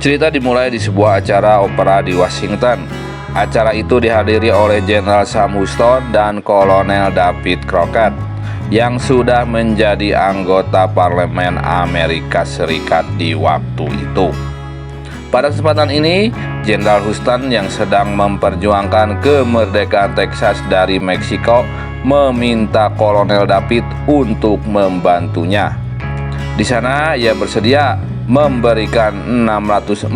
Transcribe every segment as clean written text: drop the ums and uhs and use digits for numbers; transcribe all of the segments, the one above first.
Cerita dimulai di sebuah acara opera di Washington. Acara itu dihadiri oleh Jenderal Sam Houston dan Kolonel David Crockett yang sudah menjadi anggota parlemen Amerika Serikat di waktu itu. Pada kesempatan ini, Jenderal Houston yang sedang memperjuangkan kemerdekaan Texas dari Meksiko meminta Kolonel David untuk membantunya. Di sana ia bersedia memberikan 640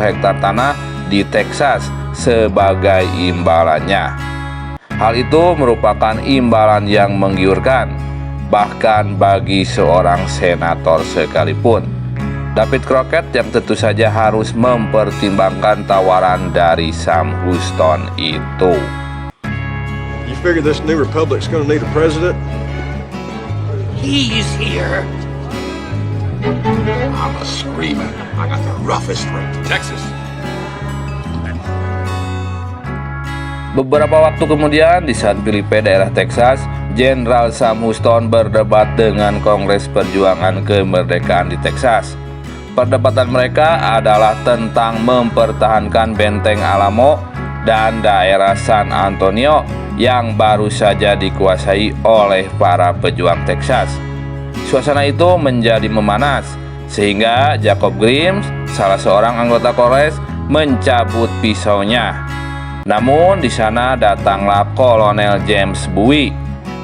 hektar tanah di Texas sebagai imbalannya. Hal itu merupakan imbalan yang menggiurkan, bahkan bagi seorang senator sekalipun. David Crockett yang tentu saja harus mempertimbangkan tawaran dari Sam Houston itu. You figure this new republic's gonna need a president? He's here. I'm a screamer. I got the roughest rip. Texas. Beberapa waktu kemudian di San Felipe, daerah Texas, Jenderal Sam Houston berdebat dengan Kongres Perjuangan Kemerdekaan di Texas. Perdebatan mereka adalah tentang mempertahankan Benteng Alamo dan daerah San Antonio yang baru saja dikuasai oleh para pejuang Texas. Suasana itu menjadi memanas, sehingga Jacob Grimes, salah seorang anggota Kongres, mencabut pisaunya. Namun di sana datanglah Kolonel James Bowie,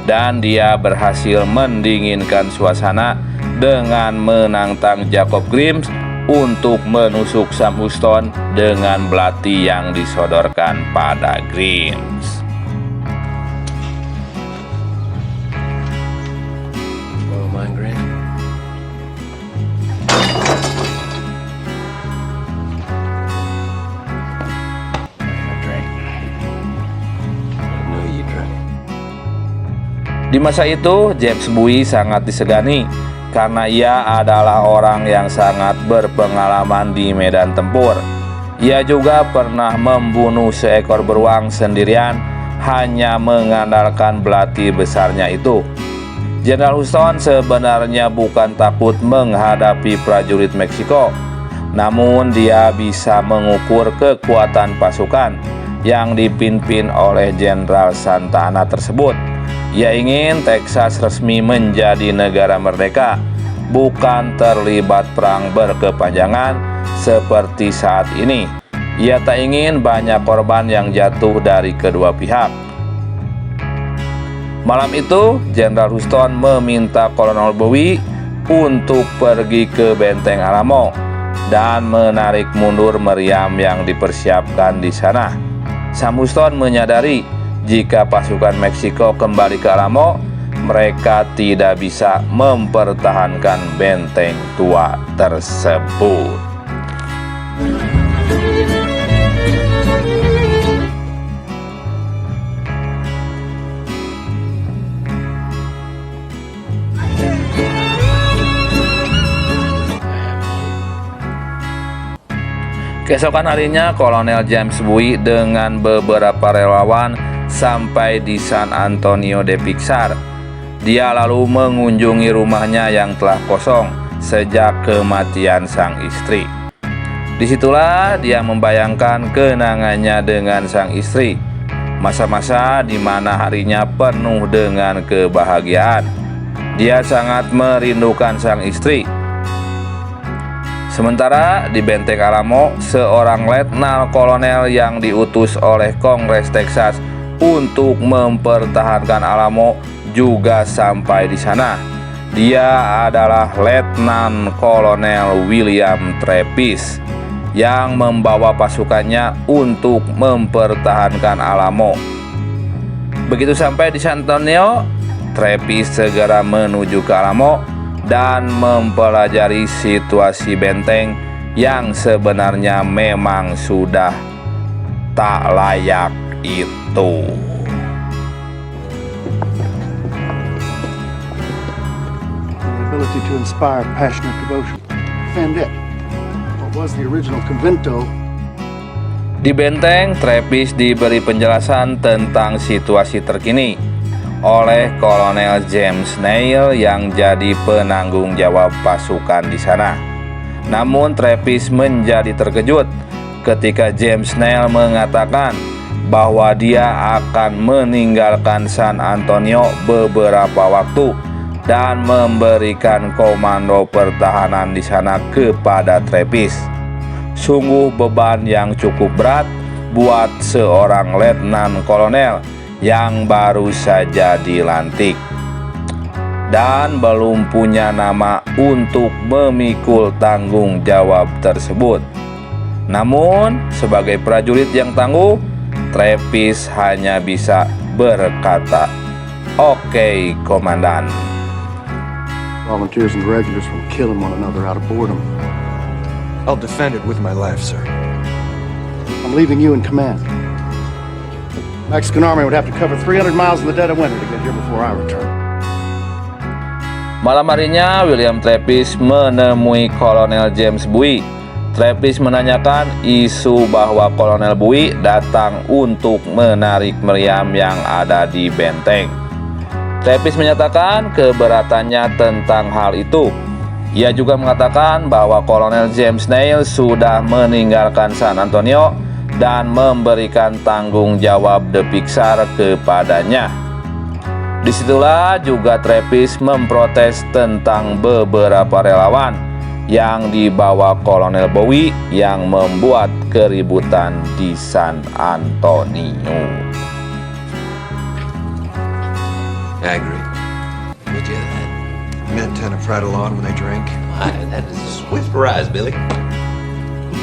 dan dia berhasil mendinginkan suasana dengan menantang Jacob Grimes untuk menusuk Sam Houston dengan belati yang disodorkan pada Grimes. Di masa itu, James Bowie sangat disegani karena ia adalah orang yang sangat berpengalaman di medan tempur. Ia juga pernah membunuh seekor beruang sendirian hanya mengandalkan belati besarnya itu. Jenderal Houston sebenarnya bukan takut menghadapi prajurit Meksiko, namun dia bisa mengukur kekuatan pasukan yang dipimpin oleh Jenderal Santa Anna tersebut. Ia ingin Texas resmi menjadi negara merdeka, bukan terlibat perang berkepanjangan seperti saat ini. Ia tak ingin banyak korban yang jatuh dari kedua pihak. Malam itu, Jenderal Houston meminta Kolonel Bowie untuk pergi ke Benteng Alamo dan menarik mundur meriam yang dipersiapkan di sana. Sam Houston menyadari jika pasukan Meksiko kembali ke Alamo, mereka tidak bisa mempertahankan benteng tua tersebut. Keesokan harinya, Kolonel James Bowie dengan beberapa relawan sampai di San Antonio de Pixar. Dia lalu mengunjungi rumahnya yang telah kosong sejak kematian sang istri. Disitulah dia membayangkan kenangannya dengan sang istri, masa-masa di mana harinya penuh dengan kebahagiaan. Dia sangat merindukan sang istri. Sementara di Benteng Alamo, seorang letnan kolonel yang diutus oleh Kongres Texas untuk mempertahankan Alamo juga sampai di sana. Dia adalah Letnan Kolonel William Trappist yang membawa pasukannya untuk mempertahankan Alamo. Begitu sampai di San Antonio, Trappist segera menuju ke Alamo dan mempelajari situasi benteng yang sebenarnya memang sudah tak layak itu. The ability to inspire passionate devotion. Defend it. What was the original convento? Di benteng, Trappist diberi penjelasan tentang situasi terkini oleh Kolonel James Neal yang jadi penanggung jawab pasukan di sana. Namun Travis menjadi terkejut ketika James Neal mengatakan bahwa dia akan meninggalkan San Antonio beberapa waktu dan memberikan komando pertahanan di sana kepada Travis. Sungguh beban yang cukup berat buat seorang letnan kolonel yang baru saja dilantik dan belum punya nama untuk memikul tanggung jawab tersebut. Namun, sebagai prajurit yang tangguh, Travis hanya bisa berkata, "Oke, komandan." Volunteers and regulars from killing one another out of boredom. I'll defend it with my life, sir. I'm leaving you in command. Mexican army would have to cover 300 miles in the dead of winter to get here before I return. Malam harinya, William Travis menemui Kolonel James Bowie. Travis menanyakan isu bahwa Kolonel Bowie datang untuk menarik meriam yang ada di benteng. Travis menyatakan keberatannya tentang hal itu. Ia juga mengatakan bahwa Kolonel James Neal sudah meninggalkan San Antonio dan memberikan tanggung jawab The Pixar kepadanya. Disitulah juga Travis memprotes tentang beberapa relawan yang dibawa Kolonel Bowie yang membuat keributan di San Antonio. I agree. Would you that? Men tend to prattle on when they drink. Why, that is a swift rise, Billy.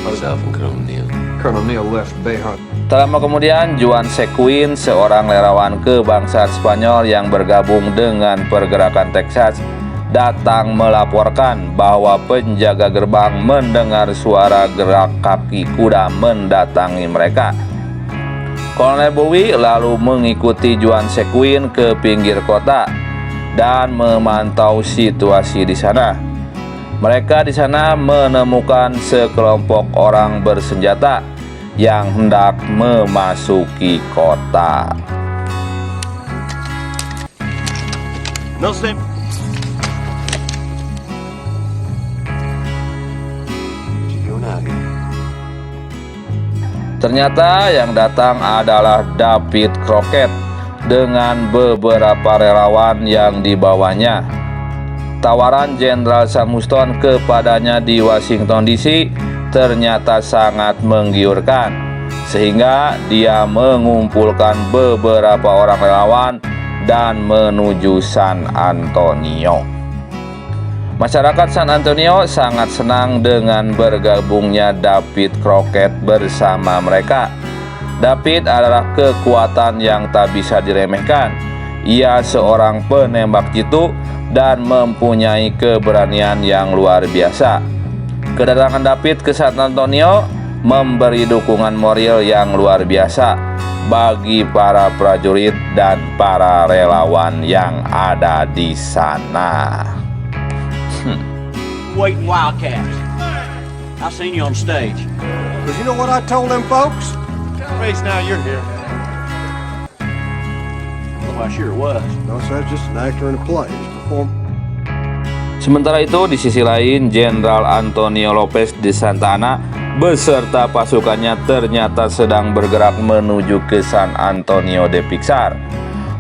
Myself and Colonel Neal. Colonel Neal left Bayhawk. Tak lama kemudian, Juan Sequin, seorang relawan kebangsaan Spanyol yang bergabung dengan pergerakan Texas, datang melaporkan bahwa penjaga gerbang mendengar suara gerak kaki kuda mendatangi mereka. Kolonel Bowie lalu mengikuti Juan Sequin ke pinggir kota dan memantau situasi di sana. Mereka di sana menemukan sekelompok orang bersenjata yang hendak memasuki kota. No sleep. Ternyata yang datang adalah David Crockett dengan beberapa relawan yang dibawanya. Tawaran Jenderal Sam Houston kepadanya di Washington DC ternyata sangat menggiurkan, sehingga dia mengumpulkan beberapa orang relawan dan menuju San Antonio. Masyarakat San Antonio sangat senang dengan bergabungnya David Crockett bersama mereka. David adalah kekuatan yang tak bisa diremehkan. Ia seorang penembak jitu dan mempunyai keberanian yang luar biasa. Kedatangan David ke San Antonio memberi dukungan moral yang luar biasa bagi para prajurit dan para relawan yang ada di sana. Waiting Wildcats. I seen you on stage. Because you know what I told them folks? Face now you're here. Well, I sure was. No, sir, just an actor in a play. He's performing. Sementara itu, di sisi lain, Jenderal Antonio Lopez de Santa Anna beserta pasukannya ternyata sedang bergerak menuju ke San Antonio de Pixar.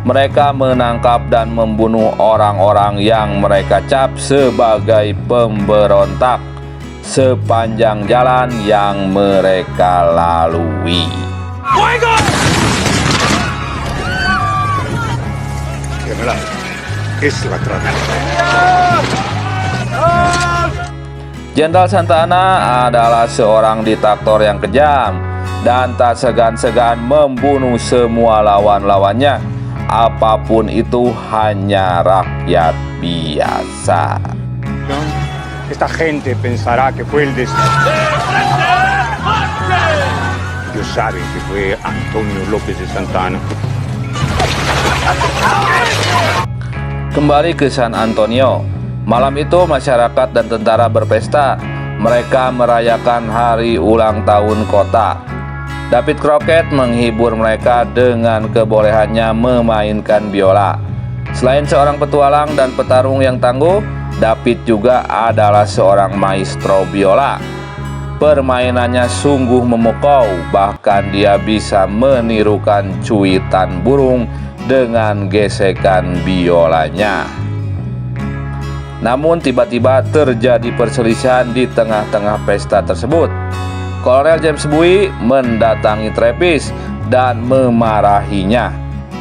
Mereka menangkap dan membunuh orang-orang yang mereka cap sebagai pemberontak sepanjang jalan yang mereka lalui. General, ¿qué se va a tratar? Jenderal Santa Anna adalah seorang diktator yang kejam dan tak segan-segan membunuh semua lawan-lawannya. Apapun itu hanya rakyat biasa. Esta gente pensará que fue el Ellos saben que fue Antonio López de Santa Anna. Kembali ke San Antonio. Malam itu masyarakat dan tentara berpesta. Mereka merayakan hari ulang tahun kota. David Crockett menghibur mereka dengan kebolehannya memainkan biola. Selain seorang petualang dan petarung yang tangguh, David juga adalah seorang maestro biola. Permainannya sungguh memukau, bahkan dia bisa menirukan cuitan burung dengan gesekan biolanya. Namun tiba-tiba terjadi perselisihan di tengah-tengah pesta tersebut. Kolonel James Bowie mendatangi Travis dan memarahinya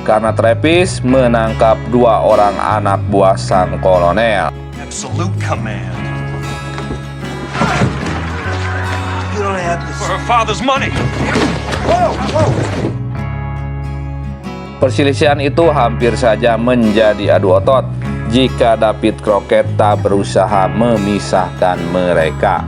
karena Travis menangkap 2 orang anak buah sang kolonel. Absolute command. You don't have this. For her father's money. Perselisihan itu hampir saja menjadi adu otot jika David Crockett tak berusaha memisahkan mereka.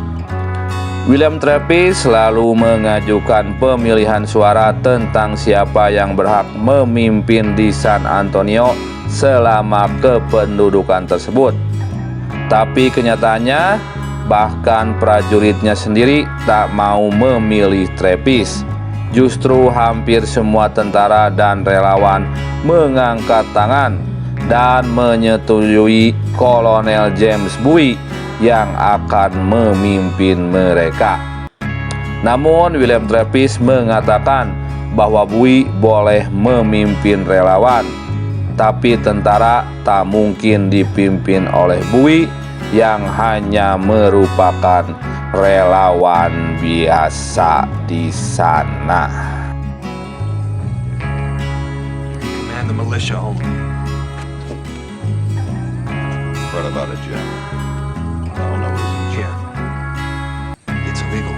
William Travis selalu mengajukan pemilihan suara tentang siapa yang berhak memimpin di San Antonio selama kependudukan tersebut. Tapi kenyataannya, bahkan prajuritnya sendiri tak mau memilih Travis. Justru hampir semua tentara dan relawan mengangkat tangan dan menyetujui Kolonel James Bowie yang akan memimpin mereka. Namun William Travis mengatakan bahwa Bowie boleh memimpin relawan, tapi tentara tak mungkin dipimpin oleh Bowie yang hanya merupakan relawan biasa di sana. Command the militia only. What about it, Jim? I don't know who's Here. It's illegal.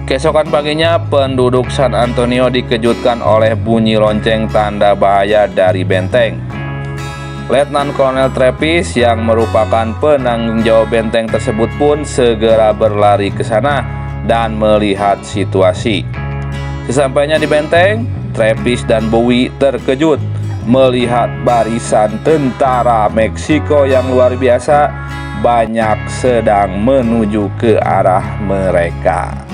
Keesokan paginya, penduduk San Antonio dikejutkan oleh bunyi lonceng tanda bahaya dari benteng. Letnan Kolonel Travis yang merupakan penanggung jawab benteng tersebut pun segera berlari ke sana dan melihat situasi. Sesampainya di benteng, Travis dan Bowie terkejut melihat barisan tentara Meksiko yang luar biasa banyak sedang menuju ke arah mereka.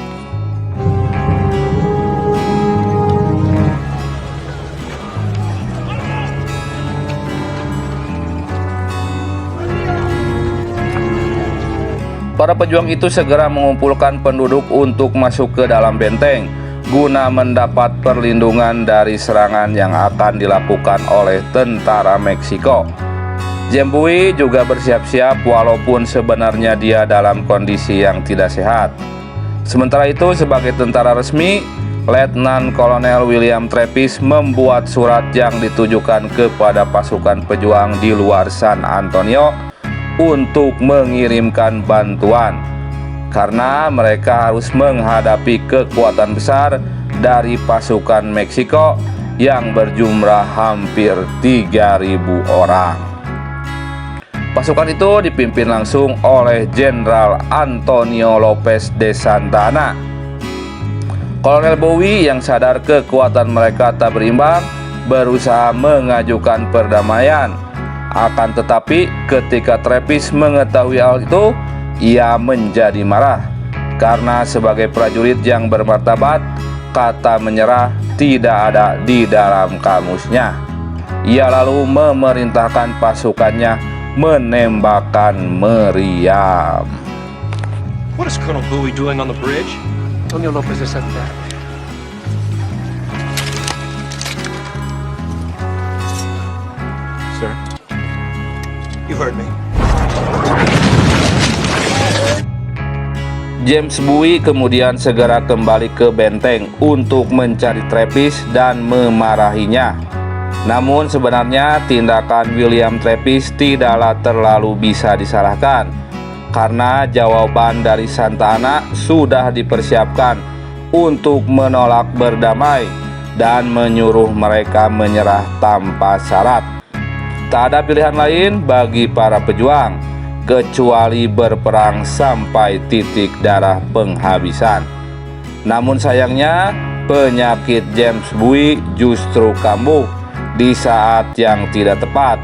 Para pejuang itu segera mengumpulkan penduduk untuk masuk ke dalam benteng guna mendapat perlindungan dari serangan yang akan dilakukan oleh tentara Meksiko. James Bowie juga bersiap-siap walaupun sebenarnya dia dalam kondisi yang tidak sehat. Sementara itu, sebagai tentara resmi, Letnan Kolonel William Travis membuat surat yang ditujukan kepada pasukan pejuang di luar San Antonio untuk mengirimkan bantuan, karena mereka harus menghadapi kekuatan besar dari pasukan Meksiko yang berjumlah hampir 3.000 orang. Pasukan itu dipimpin langsung oleh Jenderal Antonio Lopez de Santa Anna. Kolonel Bowie yang sadar kekuatan mereka tak berimbang berusaha mengajukan perdamaian. Akan tetapi ketika Travis mengetahui hal itu, ia menjadi marah karena sebagai prajurit yang bermartabat, kata menyerah tidak ada di dalam kamusnya. Ia lalu memerintahkan pasukannya menembakkan meriam. What is Colonel Bowie doing on the bridge? Antonio Lopez de Santa Anna. Sir? You heard me. James Bowie kemudian segera kembali ke benteng untuk mencari Travis dan memarahinya. Namun sebenarnya tindakan William Travis tidaklah terlalu bisa disalahkan, karena jawaban dari Santa Anna sudah dipersiapkan untuk menolak berdamai dan menyuruh mereka menyerah tanpa syarat. Tak ada pilihan lain bagi para pejuang kecuali berperang sampai titik darah penghabisan. Namun sayangnya, penyakit James Bowie justru kambuh di saat yang tidak tepat.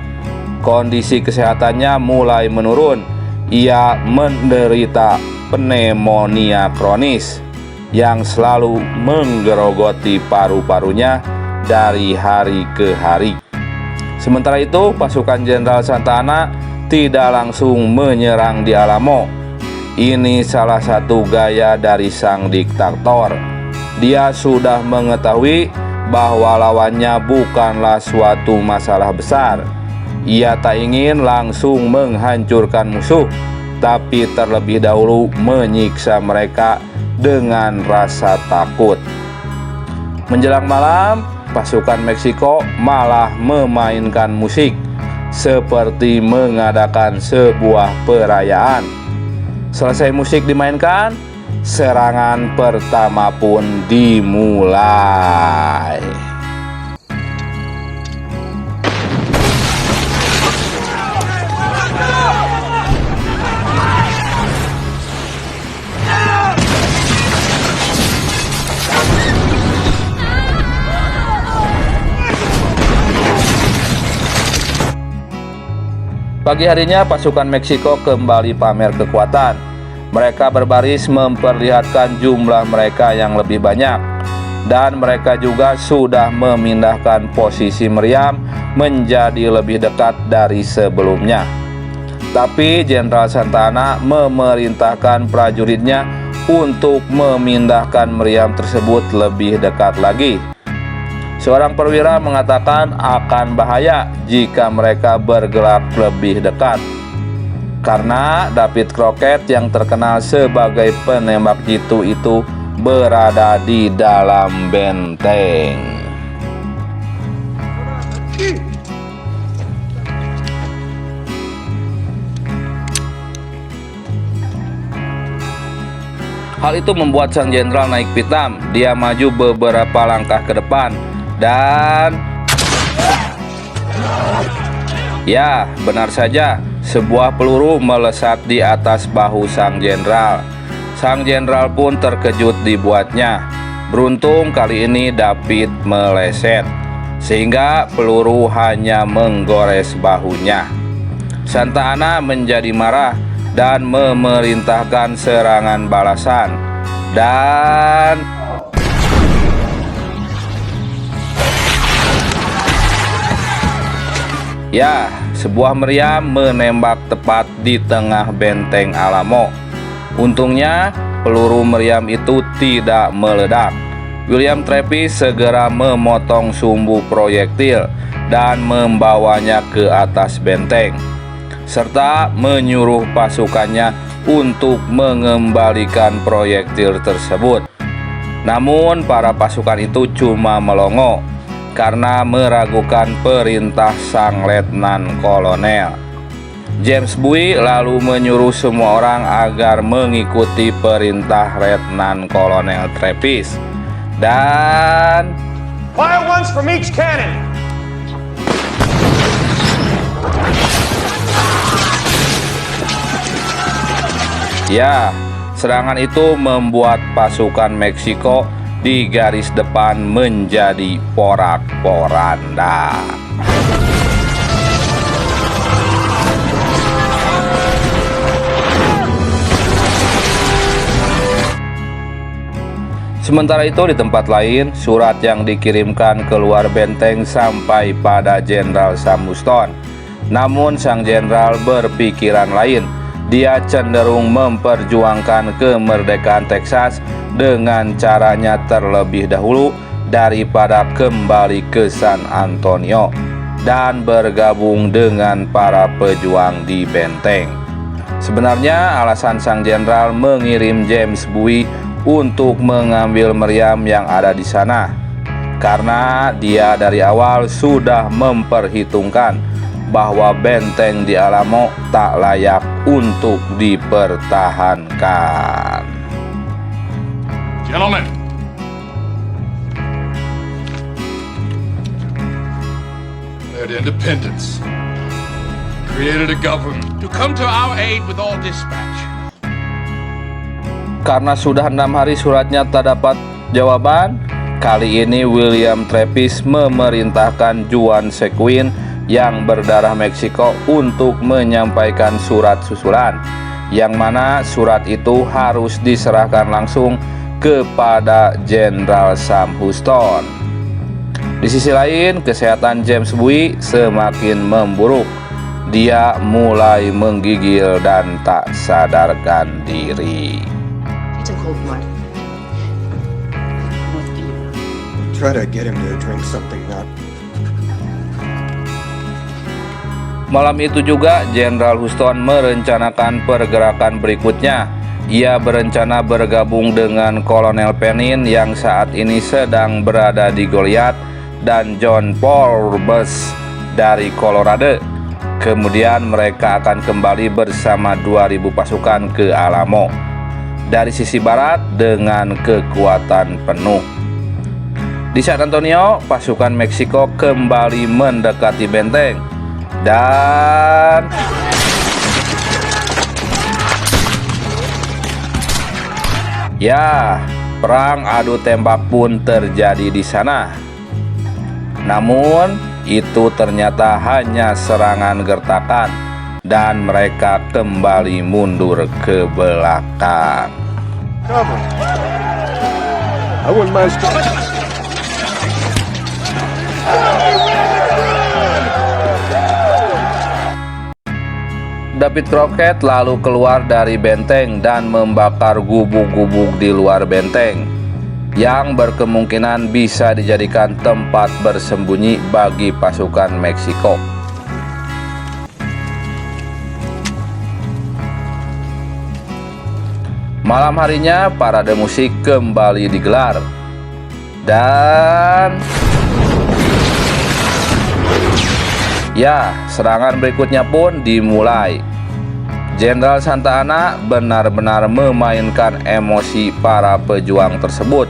Kondisi kesehatannya mulai menurun. Ia menderita pneumonia kronis yang selalu menggerogoti paru-parunya dari hari ke hari. Sementara itu, pasukan Jenderal Santa Anna tidak langsung menyerang di Alamo. Ini salah satu gaya dari sang diktator. Dia sudah mengetahui bahwa lawannya bukanlah suatu masalah besar. Ia tak ingin langsung menghancurkan musuh, tapi terlebih dahulu menyiksa mereka dengan rasa takut. Menjelang malam, pasukan Meksiko malah memainkan musik seperti mengadakan sebuah perayaan. Selesai musik dimainkan, serangan pertama pun dimulai. Pagi harinya pasukan Meksiko kembali pamer kekuatan. Mereka berbaris memperlihatkan jumlah mereka yang lebih banyak. Dan mereka juga sudah memindahkan posisi meriam menjadi lebih dekat dari sebelumnya. Tapi Jenderal Santa Anna memerintahkan prajuritnya untuk memindahkan meriam tersebut lebih dekat lagi. Seorang perwira mengatakan akan bahaya jika mereka bergerak lebih dekat, karena David Crockett yang terkenal sebagai penembak jitu itu berada di dalam benteng. Hal itu membuat sang jenderal naik pitam. Dia maju beberapa langkah ke depan dan ya, benar saja, sebuah peluru melesat di atas bahu sang jenderal. Sang jenderal pun terkejut dibuatnya. Beruntung kali ini David meleset, sehingga peluru hanya menggores bahunya. Santa Anna menjadi marah dan memerintahkan serangan balasan. Dan ya, sebuah meriam menembak tepat di tengah benteng Alamo. Untungnya peluru meriam itu tidak meledak. William Travis segera memotong sumbu proyektil dan membawanya ke atas benteng, serta menyuruh pasukannya untuk mengembalikan proyektil tersebut. Namun para pasukan itu cuma melongo karena meragukan perintah sang letnan kolonel. James Bowie lalu menyuruh semua orang agar mengikuti perintah letnan kolonel Travis. Dan fire once from each cannon. ya, serangan itu membuat pasukan Meksiko di garis depan menjadi porak-poranda. Sementara itu di tempat lain, surat yang dikirimkan keluar benteng sampai pada Jenderal Sam Houston. Namun sang jenderal berpikiran lain. Dia cenderung memperjuangkan kemerdekaan Texas dengan caranya terlebih dahulu daripada kembali ke San Antonio dan bergabung dengan para pejuang di benteng. Sebenarnya alasan sang jenderal mengirim James Bowie untuk mengambil meriam yang ada di sana karena dia dari awal sudah memperhitungkan bahwa benteng di Alamo tak layak untuk dipertahankan. Gentlemen, declared independence, created a government to come to our aid with all dispatch. Karena sudah 6 hari suratnya tak dapat jawaban, kali ini William Travis memerintahkan Juan Sequin yang berdarah Meksiko untuk menyampaikan surat susulan, yang mana surat itu harus diserahkan langsung kepada Jenderal Sam Houston. Di sisi lain, kesehatan James Bowie semakin memburuk. Dia mulai menggigil dan tak sadarkan diri. It's a cold blood. What do you? Try to get him to drink something not. Malam itu juga, Jenderal Huston merencanakan pergerakan berikutnya. Ia berencana bergabung dengan Kolonel Pennin yang saat ini sedang berada di Goliath dan John Forbes dari Colorado. Kemudian mereka akan kembali bersama 2.000 pasukan ke Alamo dari sisi barat dengan kekuatan penuh. Di San Antonio, pasukan Meksiko kembali mendekati benteng dan ya, perang adu tembak pun terjadi di sana. Namun itu ternyata hanya serangan gertakan dan mereka kembali mundur ke belakang. Cover. I wouldn't mind David Crockett lalu keluar dari benteng dan membakar gubuk-gubuk di luar benteng yang berkemungkinan bisa dijadikan tempat bersembunyi bagi pasukan Meksiko. Malam harinya, parade musik kembali digelar dan ya, serangan berikutnya pun dimulai. Jenderal Santa Anna benar-benar memainkan emosi para pejuang tersebut.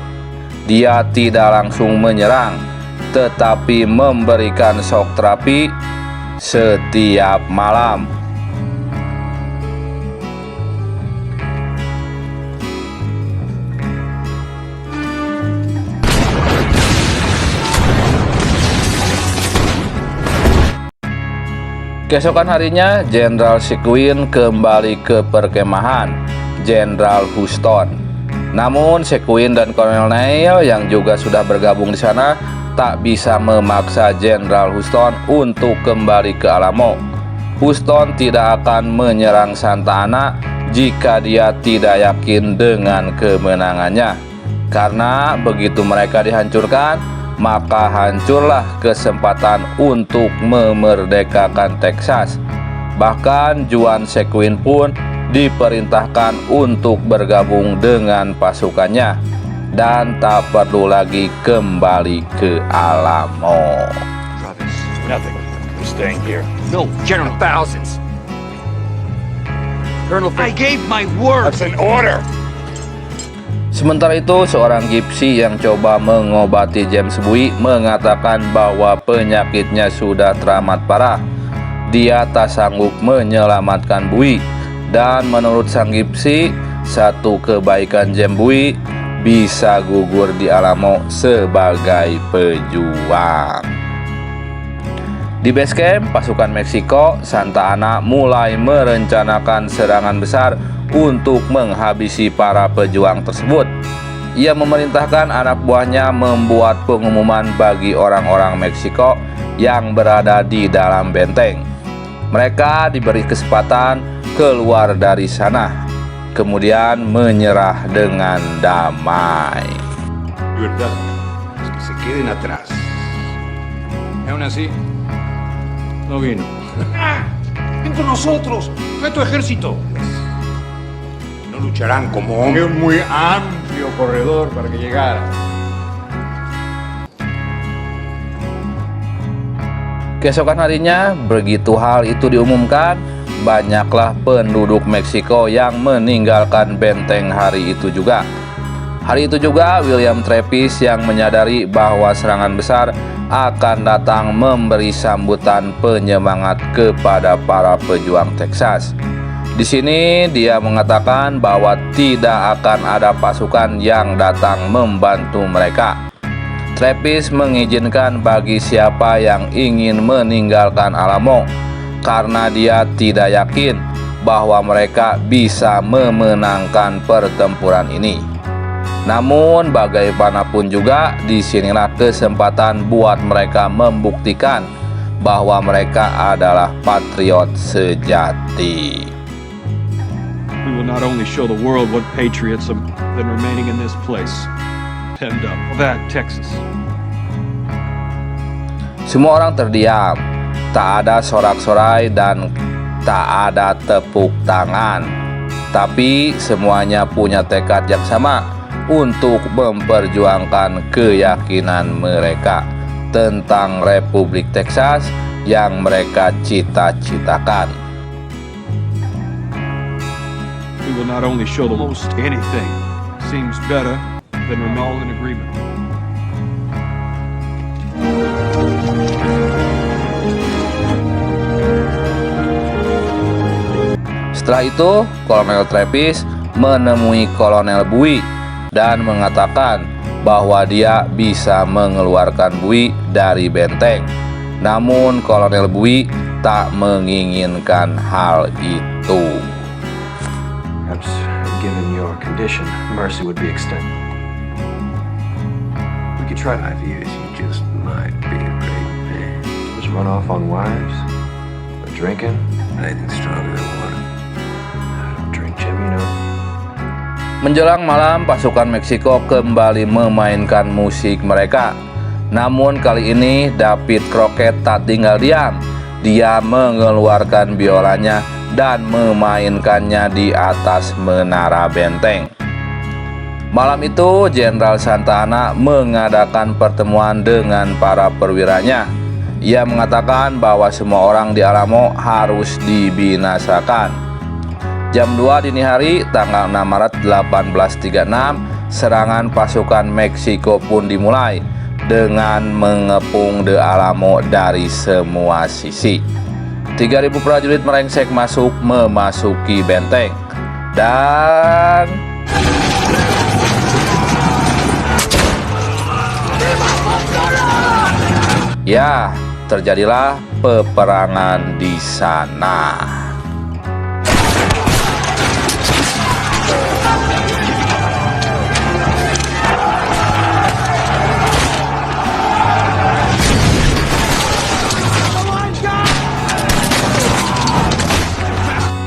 Dia tidak langsung menyerang, tetapi memberikan shock terapi setiap malam. Keesokan harinya, Jenderal Seguin kembali ke perkemahan Jenderal Huston. Namun Seguin dan Kolonel Neil yang juga sudah bergabung di sana tak bisa memaksa Jenderal Huston untuk kembali ke Alamo. Huston tidak akan menyerang Santa Anna jika dia tidak yakin dengan kemenangannya. Karena begitu mereka dihancurkan, maka hancurlah kesempatan untuk memerdekakan Texas. Bahkan Juan Seguin pun diperintahkan untuk bergabung dengan pasukannya dan tak perlu lagi kembali ke Alamo. Travis, nothing. We're staying here. No, General. Thousands. Colonel, I gave my word. That's an order. Sementara itu, seorang Gypsy yang coba mengobati James Bowie mengatakan bahwa penyakitnya sudah teramat parah. Dia tak sanggup menyelamatkan Bowie. Dan menurut sang Gypsy, satu kebaikan James Bowie bisa gugur di Alamo sebagai pejuang. Di base camp, pasukan Meksiko, Santa Anna mulai merencanakan serangan besar untuk menghabisi para pejuang tersebut. Ia memerintahkan anak buahnya membuat pengumuman bagi orang-orang Meksiko yang berada di dalam benteng. Mereka diberi kesempatan keluar dari sana, kemudian menyerah dengan damai. Verdad. Que se queden atrás. Y aún así, no vino. Ven con nosotros. Fue tu ejército. No lucharán como hombres. un muy amplio corredor para que llegara. Keesokan harinya, begitu hal itu diumumkan, banyaklah penduduk Meksiko yang meninggalkan benteng hari itu juga. Hari itu juga William Travis yang menyadari bahwa serangan besar akan datang memberi sambutan penyemangat kepada para pejuang Texas. Di sini dia mengatakan bahwa tidak akan ada pasukan yang datang membantu mereka. Travis mengizinkan bagi siapa yang ingin meninggalkan Alamo karena dia tidak yakin bahwa mereka bisa memenangkan pertempuran ini. Namun bagaimanapun juga disinilah kesempatan buat mereka membuktikan bahwa mereka adalah patriot sejati. We will not only show the world what patriots have been remaining in this place, penned up, that Texas. Semua orang terdiam, tak ada sorak-sorai dan tak ada tepuk tangan. Tapi semuanya punya tekad yang sama untuk memperjuangkan keyakinan mereka tentang Republik Texas yang mereka cita-citakan. We will not only show the most anything seems better than we're all in agreement. Setelah itu, Kolonel Travis menemui Kolonel Bowie dan mengatakan bahwa dia bisa mengeluarkan Bowie dari benteng. Namun Kolonel Bowie tak menginginkan hal itu. Perhaps, given your condition, mercy would be extended. We could try my views. You just might be a great man. Just run off on wives? Or drinking? Anything stronger than water. I don't drink, Jim, you know. Menjelang malam, pasukan Meksiko kembali memainkan musik mereka. Namun kali ini David Crockett tak tinggal diam. Dia mengeluarkan biolanya dan memainkannya di atas menara benteng. Malam itu, Jenderal Santa Anna mengadakan pertemuan dengan para perwiranya. Ia mengatakan bahwa semua orang di Alamo harus dibinasakan. Jam 2 dini hari, tanggal 6 Maret 1836, serangan pasukan Meksiko pun dimulai dengan mengepung The Alamo dari semua sisi. 3.000 prajurit merengsek masuk memasuki benteng dan ya, terjadilah peperangan di sana.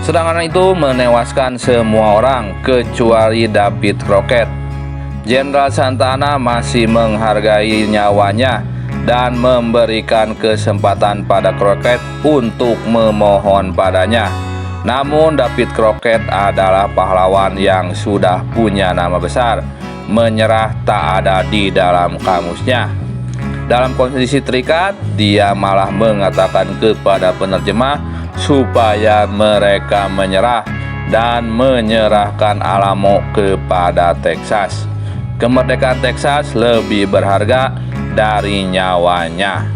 Serangan itu menewaskan semua orang kecuali David Crockett. Jenderal Santa Anna masih menghargai nyawanya dan memberikan kesempatan pada Crockett untuk memohon padanya. Namun David Crockett adalah pahlawan yang sudah punya nama besar. Menyerah tak ada di dalam kamusnya. Dalam kondisi terikat, dia malah mengatakan kepada penerjemah supaya mereka menyerah dan menyerahkan Alamo kepada Texas. Kemerdekaan Texas lebih berharga dari nyawanya.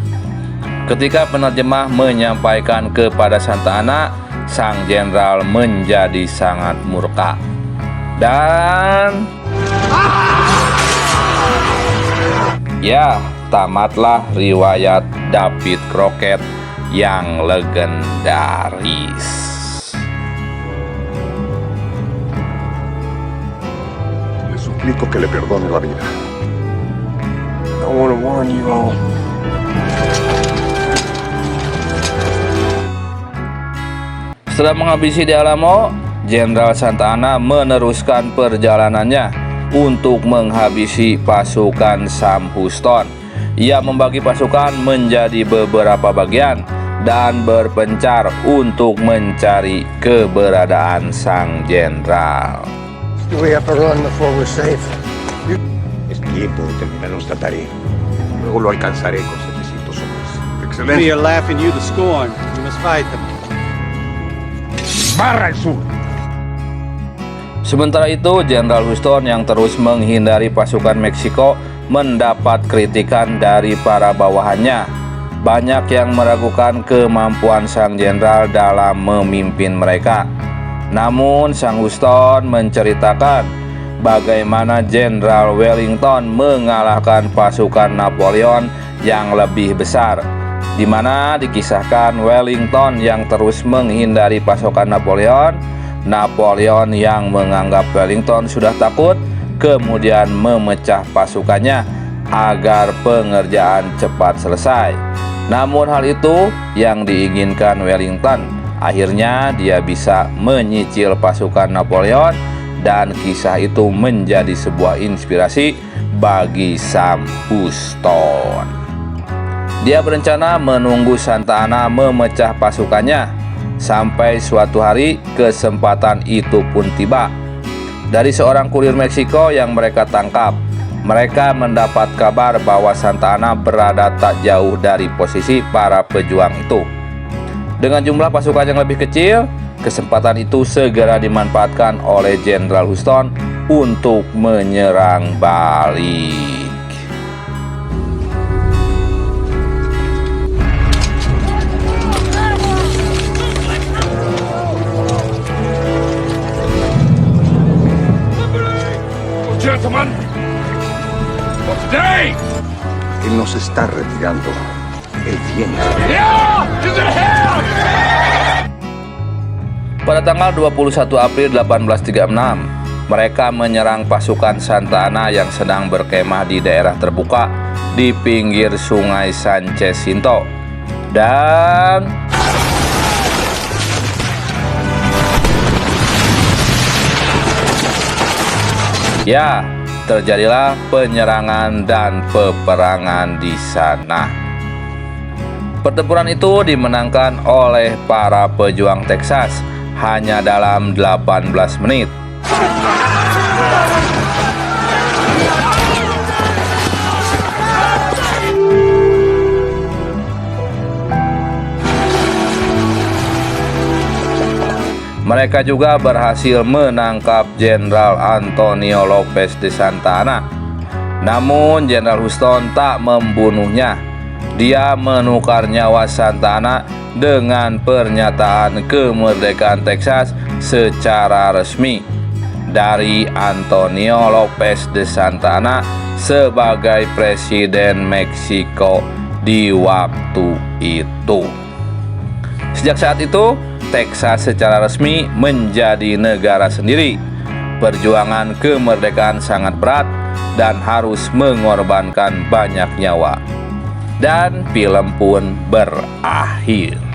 Ketika penerjemah menyampaikan kepada Santa Anna, sang jenderal menjadi sangat murka. Dan ya, tamatlah riwayat David Crockett yang legendaris. Le suplico que le perdone la vida. I want to warn you all. Setelah menghabisi di Alamo, Jenderal Santa Anna meneruskan perjalanannya untuk menghabisi pasukan Sam Houston. Ia membagi pasukan menjadi beberapa bagian dan berpencar untuk mencari keberadaan sang jenderal. We have to run before we're safe. Es tiempo de terminar nuestra tarea. Luego lo alcanzaré con 700 hombres. We Excelente. are laughing you to scorn. You must fight them. ¡Barra al sur! Sementara itu, Jenderal Houston yang terus menghindari pasukan Meksiko mendapat kritikan dari para bawahannya. Banyak yang meragukan kemampuan sang jenderal dalam memimpin mereka. Namun, sang Houston menceritakan bagaimana Jenderal Wellington mengalahkan pasukan Napoleon yang lebih besar, di mana dikisahkan Wellington yang terus menghindari pasukan Napoleon yang menganggap Wellington sudah takut kemudian memecah pasukannya agar pengerjaan cepat selesai. Namun hal itu yang diinginkan Wellington. Akhirnya dia bisa menyicil pasukan Napoleon, dan kisah itu menjadi sebuah inspirasi bagi Sam Houston. Dia berencana menunggu Santa Anna memecah pasukannya sampai suatu hari kesempatan itu pun tiba. Dari seorang kurir Meksiko yang mereka tangkap, mereka mendapat kabar bahwa Santa Anna berada tak jauh dari posisi para pejuang itu. Dengan jumlah pasukan yang lebih kecil, kesempatan itu segera dimanfaatkan oleh Jenderal Houston untuk menyerang balik. Gentlemen, for today! Él no se está retirando. Él viene. Pada tanggal 21 April 1836, mereka menyerang pasukan Santa Anna yang sedang berkemah di daerah terbuka di pinggir sungai San Jacinto. Dan ya, terjadilah penyerangan dan peperangan di sana. Pertempuran itu dimenangkan oleh para pejuang Texas hanya dalam 18 menit. Mereka juga berhasil menangkap Jenderal Antonio Lopez de Santa Anna. Namun Jenderal Houston tak membunuhnya. Dia menukar nyawa Santa Anna dengan pernyataan kemerdekaan Texas secara resmi dari Antonio Lopez de Santa Anna sebagai Presiden Meksiko di waktu itu. Sejak saat itu, Texas secara resmi menjadi negara sendiri. Perjuangan kemerdekaan sangat berat dan harus mengorbankan banyak nyawa. Dan film pun berakhir.